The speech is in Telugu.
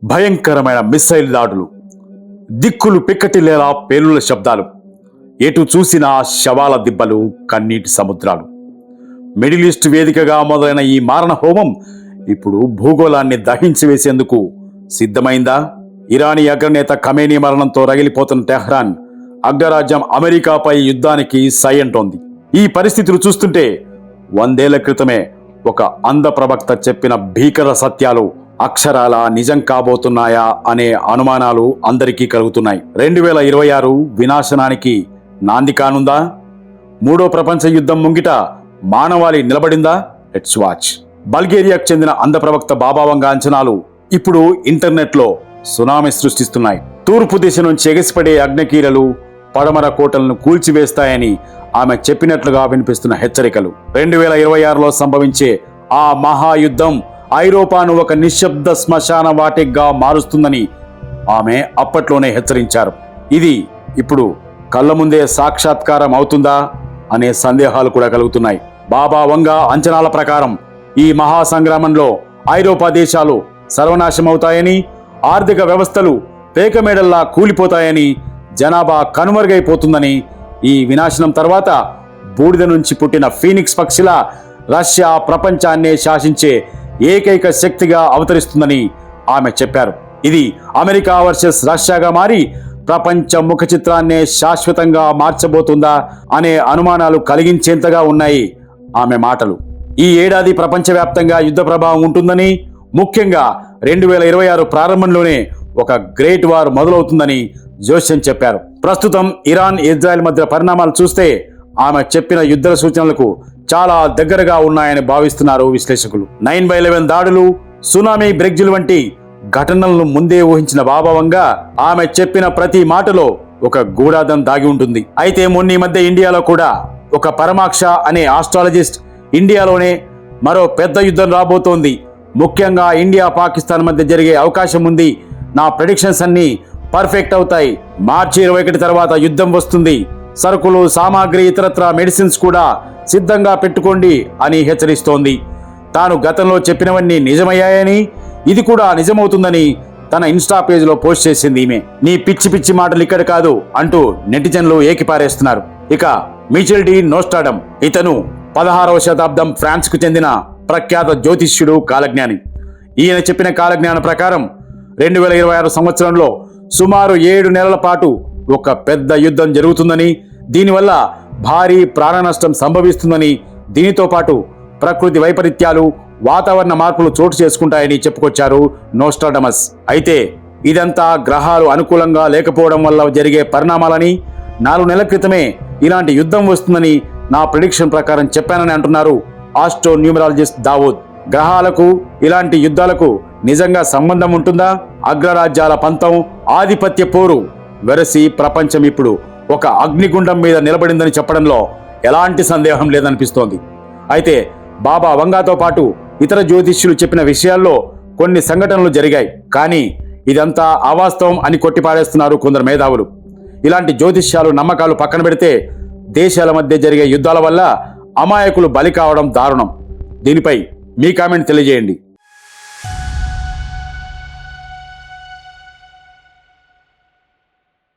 భయంకరమైన మిస్సైల్ దాడులు, దిక్కులు పిక్కటిల్లేలా పేలుళ్ల శబ్దాలు, ఎటు చూసినా శవాల దిబ్బలు, కన్నీటి సముద్రాలు. మిడిల్ ఈస్ట్ వేదికగా మొదలైన ఈ మారణ హోమం ఇప్పుడు భూగోళాన్ని దహించి వేసేందుకు సిద్ధమైందా? ఇరానీ అగ్రనేత ఖమేనీ మరణంతో రగిలిపోతున్న టెహ్రాన్ అగ్రరాజ్యం అమెరికాపై యుద్ధానికి సై అంటోంది. ఈ పరిస్థితులు చూస్తుంటే 100 ఏళ్ల క్రితమే ఒక అంధ ప్రవక్త చెప్పిన భీకర సత్యాలు అక్షరాల నిజం కాబోతున్నాయా అనే అనుమానాలు అందరికీ కలుగుతున్నాయి. 2026 వినాశనానికి నాంది కానుందా? మూడో ప్రపంచ యుద్ధం ముంగిట మానవాళి నిలబడిందా? Let's watch. బల్గేరియాకు చెందిన అంధ ప్రవక్త బాబా వంగా అంచనాలు ఇప్పుడు ఇంటర్నెట్లో సునామీ సృష్టిస్తున్నాయి. తూర్పు దిశ నుంచి ఎగసిపడే అగ్నికీలలు పడమర కోటలను కూల్చివేస్తాయని ఆమె చెప్పినట్లుగా వినిపిస్తున్న హెచ్చరికలు. 2026లో సంభవించే ఆ మహాయుద్ధం ఐరోపాను ఒక నిశ్శబ్ద శ్మశాన వాటికగా మారుస్తుందని ఆమె అప్పట్లోనే హెచ్చరించారు. ఇది ఇప్పుడు కళ్ళ ముందే సాక్షాత్కారం అవుతుందా అనే సందేహాలు కూడా కలుగుతున్నాయి. బాబా వంగా అంచనాల ప్రకారం ఈ మహాసంగ్రామంలో ఐరోపా దేశాలు సర్వనాశమవుతాయని, ఆర్థిక వ్యవస్థలు పేకమేడల్లా కూలిపోతాయని, జనాభా కనుమరుగైపోతుందని, ఈ వినాశనం తర్వాత బూడిద నుంచి పుట్టిన ఫీనిక్స్ పక్షిలా రష్యా ప్రపంచాన్నే శాసించే ఏకైక శక్తిగా అవతరిస్తుందని ఆమె చెప్పారు. ఇది అమెరికా వర్సెస్ రష్యాగా మారి ప్రపంచ ముఖ చిత్రాన్నే శాశ్వతంగా మార్చబోతుందా అనే అనుమానాలు కలిగించేంతగా ఉన్నాయి ఆమె మాటలు. ఈ ఏడాది ప్రపంచవ్యాప్తంగా యుద్ధ ప్రభావం ఉంటుందని, ముఖ్యంగా 2026 ప్రారంభంలోనే ఒక గ్రేట్ వార్ మొదలవుతుందని జోస్యం చెప్పారు. ప్రస్తుతం ఇరాన్ ఇజ్రాయెల్ మధ్య పరిణామాలు చూస్తే ఆమె చెప్పిన యుద్ధ సూచనలకు చాలా దగ్గరగా ఉన్నాయని భావిస్తున్నారు విశ్లేషకులు. 9/11 దాడులు, సునామీ, బ్రెగ్జిల్ వంటి ఘటనలను ముందే ఊహించిన బాబా వంగా ఆమె చెప్పిన ప్రతి మాటలో ఒక గూఢార్థం దాగి ఉంటుంది. అయితే మొన్న మధ్య ఇండియాలో కూడా ఒక పరమాక్ష అనే ఆస్ట్రాలజిస్ట్ ఇండియాలోనే మరో పెద్ద యుద్ధం రాబోతోంది, ముఖ్యంగా ఇండియా పాకిస్తాన్ మధ్య జరిగే అవకాశం ఉంది, నా ప్రెడిక్షన్స్ అన్ని పర్ఫెక్ట్ అవుతాయి, మార్చి 21 తర్వాత యుద్ధం వస్తుంది, సరుకులు, సామాగ్రి, ఇతరత్ర మెడిసిన్స్ కూడా సిద్ధంగా పెట్టుకోండి అని హెచ్చరిస్తోంది. తాను గతంలో చెప్పినవన్నీ నిజమయ్యాయని, ఇది కూడా నిజమవుతుందని తన ఇన్స్టా పేజ్లో పోస్ట్ చేసింది ఈమె. నీ పిచ్చి పిచ్చి మాటలు ఇక్కడ కాదు అంటూ నెటిజన్లు ఏకిపారేస్తున్నారు. ఇక మిచెల్ డి నోస్ట్రాడమ్, ఇతను 16వ శతాబ్దం ఫ్రాన్స్కు చెందిన ప్రఖ్యాత జ్యోతిష్యుడు, కాలజ్ఞాని. ఈయన చెప్పిన కాలజ్ఞానం ప్రకారం 2026 సంవత్సరంలో సుమారు 7 నెలల పాటు ఒక పెద్ద యుద్ధం జరుగుతుందని, దీనివల్ల భారీ ప్రాణ నష్టం సంభవిస్తుందని, దీనితో పాటు ప్రకృతి వైపరీత్యాలు, వాతావరణ మార్పులు చోటు చేసుకుంటాయని చెప్పుకొచ్చారు నోస్ట్రాడమస్. అయితే ఇదంతా గ్రహాలు అనుకూలంగా లేకపోవడం వల్ల జరిగే పరిణామాలని, 4 నెలల క్రితమే ఇలాంటి యుద్ధం వస్తుందని నా ప్రిడిక్షన్ ప్రకారం చెప్పానని అంటున్నారు ఆస్ట్రో న్యూమరాలజిస్ట్ దావూద్. గ్రహాలకు ఇలాంటి యుద్ధాలకు నిజంగా సంబంధం ఉంటుందా? అగ్రరాజ్యాల పంతం, ఆధిపత్య పోరు వెరసి ప్రపంచం ఇప్పుడు ఒక అగ్నిగుండం మీద నిలబడిందని చెప్పడంలో ఎలాంటి సందేహం లేదనిపిస్తోంది. అయితే బాబా వంగాతో పాటు ఇతర జ్యోతిష్యులు చెప్పిన విషయాల్లో కొన్ని సంఘటనలు జరిగాయి, కానీ ఇదంతా అవాస్తవం అని కొట్టిపాడేస్తున్నారు కొందరు మేధావులు. ఇలాంటి జ్యోతిష్యాలు, నమ్మకాలు పక్కన పెడితే దేశాల మధ్య జరిగే యుద్ధాల వల్ల అమాయకులు బలి కావడం దారుణం. దీనిపై మీ కామెంట్ తెలియజేయండి.